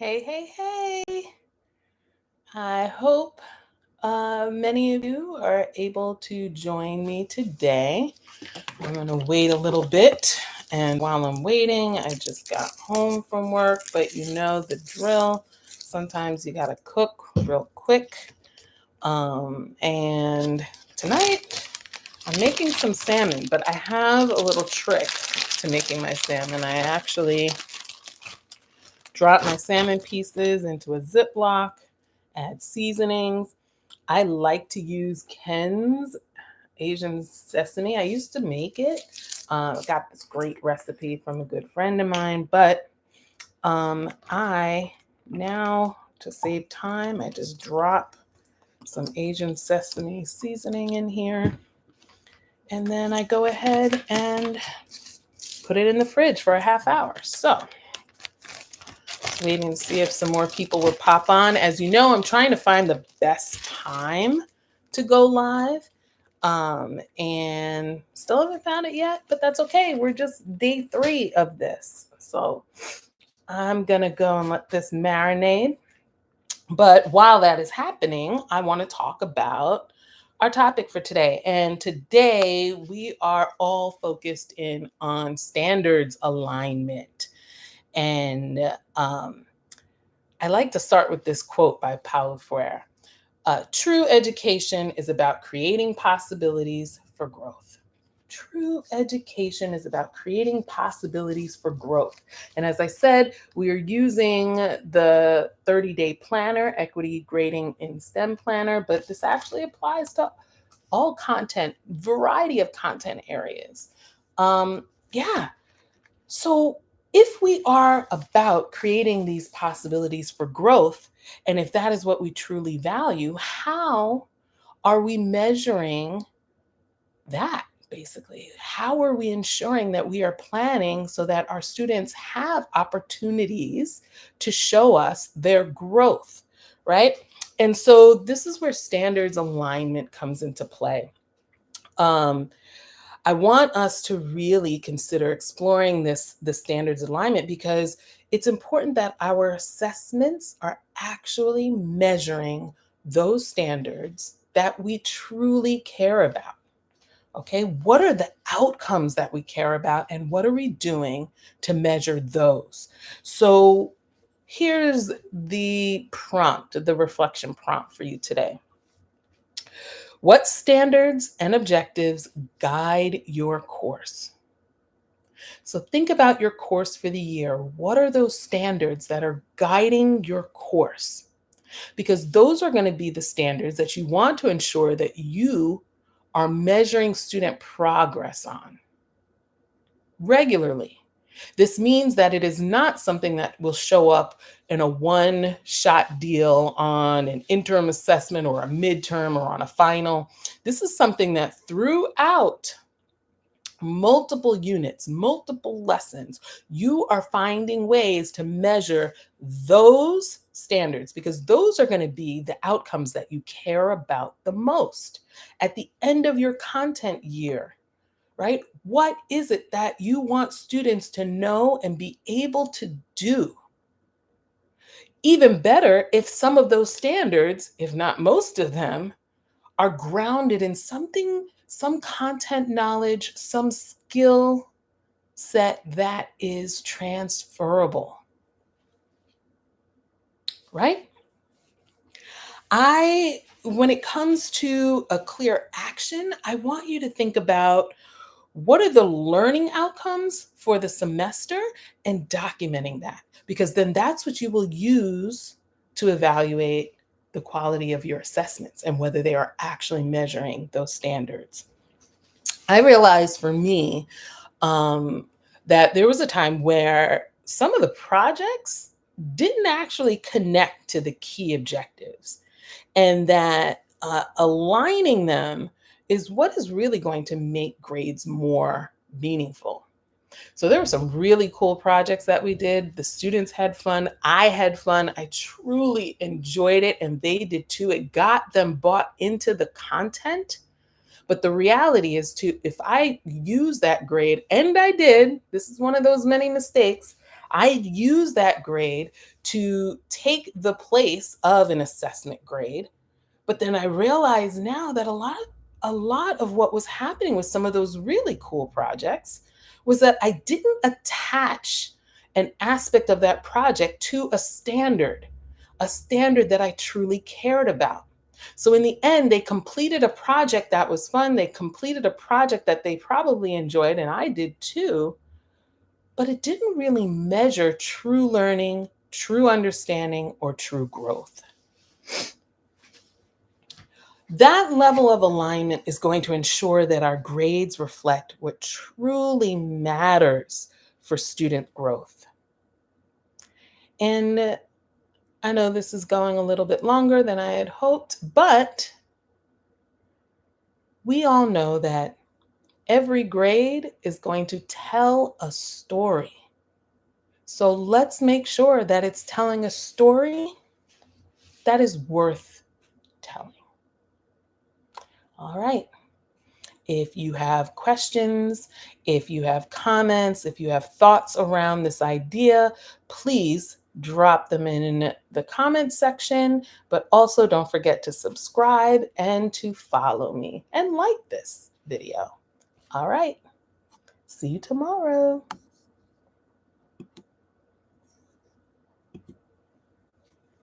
Hey, hey, hey. I hope many of you are able to join me today. I'm going to wait a little bit. And while I'm waiting, I just got home from work, but you know the drill. Sometimes you got to cook real quick. And tonight, I'm making some salmon, but I have a little trick to making my salmon. I actually drop my salmon pieces into a Ziploc, add seasonings. I like to use Ken's Asian sesame. I used to make it. Got this great recipe from a good friend of mine, but I now, to save time, I just drop some Asian sesame seasoning in here, and then I go ahead and put it in the fridge for a half hour. So waiting to see if some more people will pop on. As you know, I'm trying to find the best time to go live. And still haven't found it yet, but that's okay. We're just day 3 of this. So I'm going to go and let this marinate. But while that is happening, I want to talk about our topic for today. And today we are all focused in on standards alignment. And I like to start with this quote by Paulo Freire. True education is about creating possibilities for growth. True education is about creating possibilities for growth. And as I said, we are using the 30-day planner, equity grading in STEM planner, but this actually applies to all content, variety of content areas. Yeah. So if we are about creating these possibilities for growth, and if that is what we truly value, how are we measuring that? Basically, how are we ensuring that we are planning so that our students have opportunities to show us their growth, right? And so this is where standards alignment comes into play. Um, I want us to really consider exploring the standards alignment because it's important that our assessments are actually measuring those standards that we truly care about. Okay, what are the outcomes that we care about and what are we doing to measure those? So here's the prompt, the reflection prompt for you today. What standards and objectives guide your course? So think about your course for the year. What are those standards that are guiding your course? Because those are going to be the standards that you want to ensure that you are measuring student progress on regularly. This means that it is not something that will show up in a one-shot deal on an interim assessment or a midterm or on a final. This is something that throughout multiple units, multiple lessons, you are finding ways to measure those standards because those are going to be the outcomes that you care about the most. At the end of your content year, right? What is it that you want students to know and be able to do? Even better if some of those standards, if not most of them, are grounded in something, some content knowledge, some skill set that is transferable, right? When it comes to a clear action, I want you to think about what are the learning outcomes for the semester and documenting that, because then that's what you will use to evaluate the quality of your assessments and whether they are actually measuring those standards. I realized for me that there was a time where some of the projects didn't actually connect to the key objectives, and that aligning them is what is really going to make grades more meaningful. So there were some really cool projects that we did. The students had fun. I had fun. I truly enjoyed it, and they did too. It got them bought into the content. But the reality is if I use that grade, and I did, this is one of those many mistakes, I use that grade to take the place of an assessment grade. But then I realize now that a lot of what was happening with some of those really cool projects was that I didn't attach an aspect of that project to a standard that I truly cared about. So in the end, they completed a project that was fun. They completed a project that they probably enjoyed, and I did too, but it didn't really measure true learning, true understanding, or true growth. That level of alignment is going to ensure that our grades reflect what truly matters for student growth. And I know this is going a little bit longer than I had hoped, but we all know that every grade is going to tell a story. So let's make sure that it's telling a story that is worth telling. All right. If you have questions, if you have comments, if you have thoughts around this idea, please drop them in the comments section. But also don't forget to subscribe and to follow me and like this video. All right. See you tomorrow.